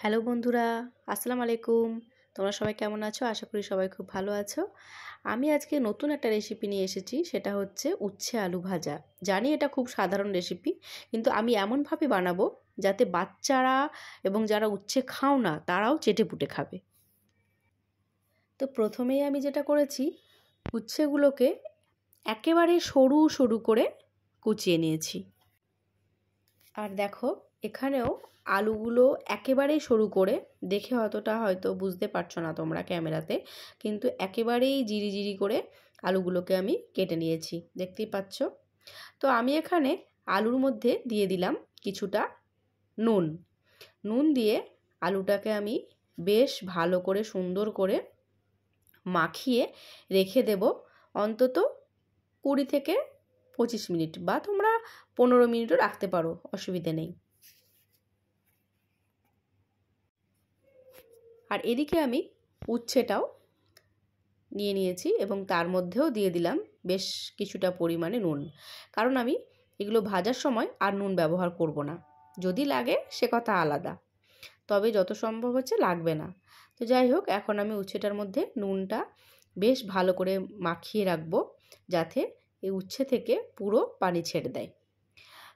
Hello বন্ধুরা, আসসালামু আলাইকুম। তোমরা সবাই কেমন আছো? আশা করি সবাই খুব ভালো আছো। আমি আজকে নতুন একটা রেসিপি নিয়ে এসেছি, সেটা হচ্ছে উচ্ছে আলু ভাজা। জানি এটা খুব সাধারণ রেসিপি, কিন্তু আমি এমনভাবে বানাবো যাতে বাচ্চারা এবং যারা উচ্ছে খাও না তারাও চেটেপুটে খাবে। তো প্রথমেই আমি যেটা করেছি, উচ্ছেগুলোকে একেবারে সরু সরু করে কুচিয়ে নিয়েছি। আর দেখো, এখানেও আলুগুলো একেবারেই সরু করে, দেখে হয়তো বুঝতে পারছো না তোমরা ক্যামেরাতে, কিন্তু একেবারেই জিরি জিরি করে আলুগুলোকে আমি কেটে নিয়েছি, দেখতেই পাচ্ছ। তো আমি এখানে আলুর মধ্যে দিয়ে দিলাম কিছুটা নুন। নুন দিয়ে আলুটাকে আমি বেশ ভালো করে সুন্দর করে মাখিয়ে রেখে দেব অন্তত 20 থেকে 25 মিনিট, বা তোমরা 15 মিনিটও রাখতে পারো, অসুবিধে নেই। আর এদিকে আমি উচ্ছেটাও নিয়ে নিয়েছি এবং তার মধ্যেও দিয়ে দিলাম বেশ কিছুটা পরিমাণে নুন, কারণ আমি এগুলো ভাজার সময় আর নুন ব্যবহার করব না। যদি লাগে সে কথা আলাদা, তবে যত সম্ভব হচ্ছে লাগবে না। তো যাই হোক, এখন আমি উচ্ছেটার মধ্যে নুনটা বেশ ভালো করে মাখিয়ে রাখবো, যাতে এই উচ্ছে থেকে পুরো পানি ছেড়ে দেয়।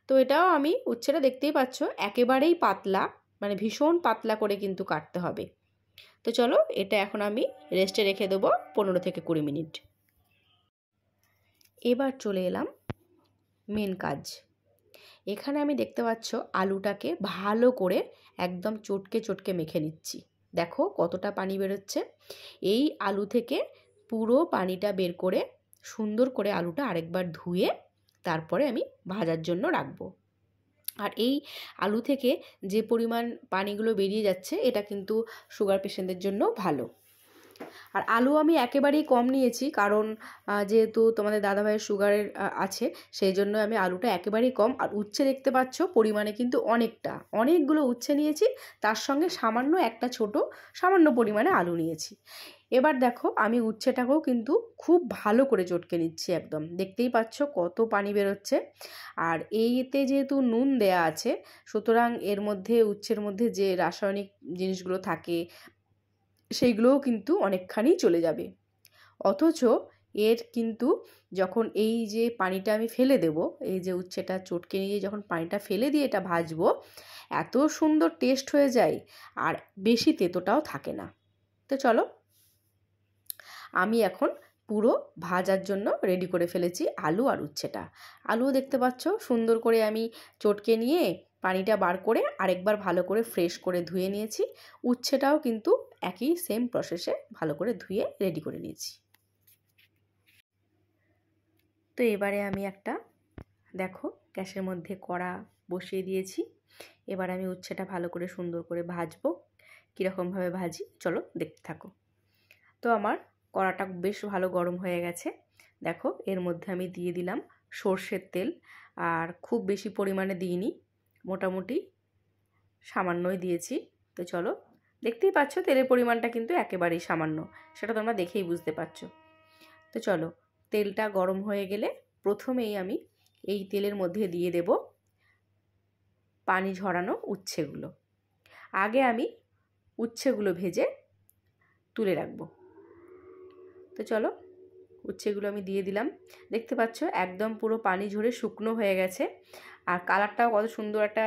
তো এটাও আমি উচ্ছেটা দেখতেই পাচ্ছ একেবারেই পাতলা, মানে ভীষণ পাতলা করে কিন্তু কাটতে হবে। তো চলো, এটা এখন আমি রেস্টে রেখে দেবো 15 থেকে 20 মিনিট। এবার চলে এলাম মেন কাজ। এখানে আমি দেখতে পাচ্ছ আলুটাকে ভালো করে একদম চটকে চটকে মেখে নিচ্ছি। দেখো কতটা পানি বেরোচ্ছে। এই আলু থেকে পুরো পানিটা বের করে সুন্দর করে আলুটা আরেকবার ধুয়ে তারপরে আমি ভাজার জন্য রাখবো। আর এই আলু থেকে যে পরিমাণ পানিগুলো বেরিয়ে যাচ্ছে, এটা কিন্তু সুগার পেশেন্টদের জন্য ভালো। আর আলু আমি একেবারেই কম নিয়েছি, কারণ যেহেতু তোমাদের দাদাভাইয়ের সুগারের আছে, সেই জন্য আমি আলুটা একেবারেই কম। আর উচ্ছে দেখতে পাচ্ছ পরিমাণে কিন্তু অনেকগুলো উচ্ছে নিয়েছি, তার সঙ্গে সামান্য পরিমাণে আলু নিয়েছি। এবার দেখো, আমি উচ্ছেটাকেও কিন্তু খুব ভালো করে চটকে নিচ্ছি, একদম দেখতেই পাচ্ছ কত পানি বেরোচ্ছে। আর এইতে যেহেতু নুন দেয়া আছে, সুতরাং এর মধ্যে উচ্ছের মধ্যে যে রাসায়নিক জিনিসগুলো থাকে সেইগুলোও কিন্তু অনেকখানি চলে যাবে। অথচ এর কিন্তু যখন এই যে পানিটা আমি ফেলে দেব, এই যে উচ্ছেটা চটকে নিয়ে যখন পানিটা ফেলে দিয়ে এটা ভাজবো, এত সুন্দর টেস্ট হয়ে যায়, আর বেশি তেতোটাও থাকে না। তো চলো, আমি এখন পুরো ভাজার জন্য রেডি করে ফেলেছি আলু আর উচ্ছেটা। আলুও দেখতে পাচ্ছ সুন্দর করে আমি চটকে নিয়ে পানিটা বার করে আরেকবার ভালো করে ফ্রেশ করে ধুয়ে নিয়েছি। উচ্ছেটাও কিন্তু একই সেম প্রসেসে ভালো করে ধুয়ে রেডি করে নিয়েছি। তো এবারে আমি দেখো গ্যাসের মধ্যে কড়া বসিয়ে দিয়েছি। এবার আমি উচ্ছেটা ভালো করে সুন্দর করে ভাজবো। কীরকমভাবে ভাজি চলো দেখতে থাকো। তো আমার কড়াটা বেশ ভালো গরম হয়ে গেছে। দেখো, এর মধ্যে আমি দিয়ে দিলাম সর্ষের তেল। আর খুব বেশি পরিমাণে দিইনি, মোটামুটি সামান্যই দিয়েছি। তো চলো, দেখতেই পাচ্ছ তেলের পরিমাণটা কিন্তু একেবারেই সামান্য, সেটা তোমরা দেখেই বুঝতে পারছো। তো চলো, তেলটা গরম হয়ে গেলে প্রথমেই আমি এই তেলের মধ্যে দিয়ে দেব পানি ঝরানো উচ্ছেগুলো। আগে আমি উচ্ছেগুলো ভেজে তুলে রাখবো। তো চলো, উচ্ছেগুলো আমি দিয়ে দিলাম। দেখতে পাচ্ছ একদম পুরো পানি ঝরে শুকনো হয়ে গেছে। আর কালারটাও কত সুন্দর, একটা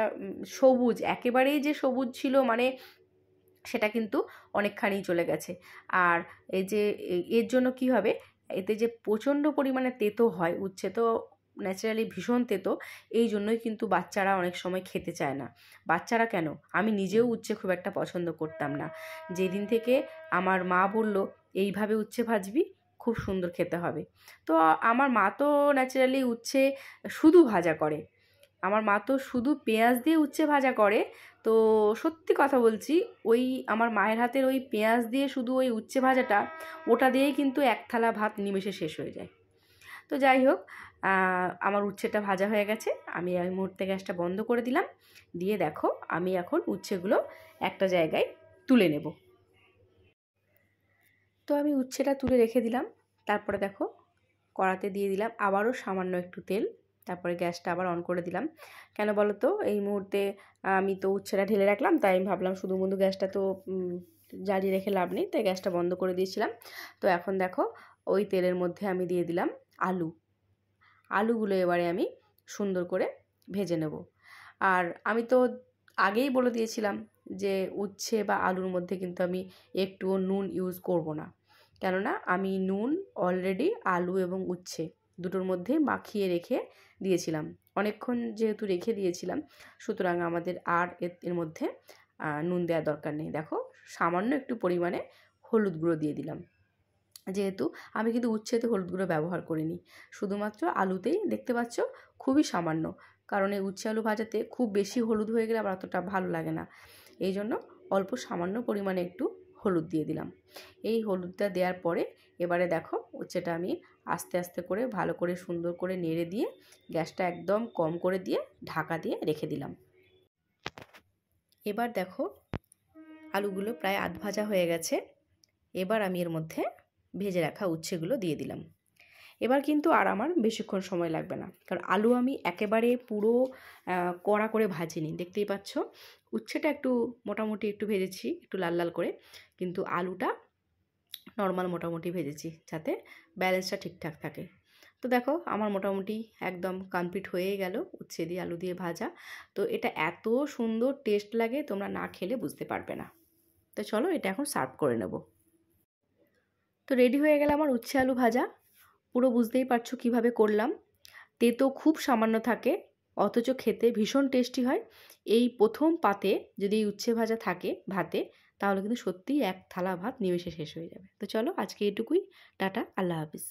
সবুজ, একেবারেই যে সবুজ ছিল মানে সেটা কিন্তু অনেকখানি চলে গেছে। আর এই যে এর জন্য কি হবে, এতে যে প্রচণ্ড পরিমাণে তেতো হয়, উচ্ছে তো ন্যাচারালি ভীষণ তেতো, এই জন্যই কিন্তু বাচ্চারা অনেক সময় খেতে চায় না। বাচ্চারা কেন, আমি নিজেও উচ্ছে খুব একটা পছন্দ করতাম না। যেদিন থেকে আমার মা বলল এইভাবে উচ্ছে ভাজবি, খুব সুন্দর খেতে হবে, তো আমার মা তো ন্যাচারালি উচ্ছে শুধু ভাজা করে। আমার মা তো শুধু পেঁয়াজ দিয়ে উচ্ছে ভাজা করে। তো সত্যি কথা বলছি, ওই আমার মায়ের হাতের ওই পেঁয়াজ দিয়ে শুধু ওই উচ্ছে ভাজাটা, ওটা দিয়েই কিন্তু এক থালা ভাত নিমেষে শেষ হয়ে যায়। তো যাই হোক, আমার উচ্ছেটা ভাজা হয়ে গেছে। আমি এই মুহূর্তে গ্যাসটা বন্ধ করে দিলাম। দিয়ে দেখো, আমি এখন উচ্ছেগুলো একটা জায়গায় তুলে নেব। তো আমি উচ্ছেটা তুলে রেখে দিলাম। তারপরে দেখো, কড়াতে দিয়ে দিলাম আবারও সামান্য একটু তেল। তারপরে গ্যাসটা আবার অন করে দিলাম। কেন বলো তো, এই মুহূর্তে আমি তো উচ্ছেটা ঢেলে রাখলাম, তাই আমি ভাবলাম শুধু মুধু গ্যাসটা তো জ্বালিয়ে রেখে লাভ নেই, তাই গ্যাসটা বন্ধ করে দিয়েছিলাম। তো এখন দেখো ওই তেলের মধ্যে আমি দিয়ে দিলাম আলুগুলো এবারে আমি সুন্দর করে ভেজে নেব। আর আমি তো আগেই বলে দিয়েছিলাম যে উচ্ছে বা আলুর মধ্যে কিন্তু আমি একটুও নুন ইউজ করব না, কেননা আমি নুন অলরেডি আলু এবং উচ্ছে দুটোর মধ্যেই মাখিয়ে রেখে দিয়েছিলাম। অনেকক্ষণ যেহেতু রেখে দিয়েছিলাম, সুতরাং আমাদের আর এর মধ্যে নুন দেওয়ার দরকার নেই। দেখো সামান্য একটু পরিমাণে হলুদ গুঁড়ো দিয়ে দিলাম, যেহেতু আমি কিন্তু উচ্ছেতে হলুদ গুঁড়ো ব্যবহার করিনি, শুধুমাত্র আলুতেই। দেখতে পাচ্ছ খুবই সামান্য, কারণ এই উচ্ছে আলু ভাজাতে খুব বেশি হলুদ হয়ে গেলে আবার অতটা ভালো লাগে না, এই জন্য অল্প সামান্য পরিমাণে একটু হলুদ দিয়ে দিলাম। এই হলুদটা দেওয়ার পরে এবারে দেখো উচ্ছেটা আমি আস্তে আস্তে করে ভালো করে সুন্দর করে নেড়ে দিয়ে গ্যাসটা একদম কম করে দিয়ে ঢাকা দিয়ে রেখে দিলাম। এবার দেখো আলুগুলো প্রায় আধ ভাজা হয়ে গেছে। এবার আমি এর মধ্যে ভেজে রাখা উচ্ছেগুলো দিয়ে দিলাম। এবার কিন্তু আর আমার বেশিক্ষণ সময় লাগবে না, কারণ আলু আমি একেবারে পুরো কড়া করে ভাজিনি। দেখতেই পাচ্ছ উচ্ছেটা একটু মোটামুটি একটু ভেজেছি, একটু লাল লাল করে, কিন্তু আলুটা নর্মাল মোটামুটি ভেজেছি, যাতে ব্যালেন্সটা ঠিকঠাক থাকে। তো দেখো আমার মোটামুটি একদম কমপ্লিট হয়ে গেল উচ্ছে দিয়ে আলু দিয়ে ভাজা। তো এটা এত সুন্দর টেস্ট লাগে, তোমরা না খেলে বুঝতে পারবে না। তো চলো এটা এখন সার্ভ করে নেব। তো রেডি হয়ে গেল আমার উচ্ছে আলু ভাজা। পুরো বুঝতেই পারছো কিভাবে করলাম। তেতো খুব সামান্য থাকে, অথচ খেতে ভীষণ টেস্টি হয়। এই প্রথম পাতে যদি এই উচ্ছে ভাজা থাকে ভাতে, তাহলে কিন্তু সত্যিই এক থালা ভাত নিমেষে শেষ হয়ে যাবে। তো চলো আজকে এটুকুই। টাটা, আল্লাহ হাফিজ।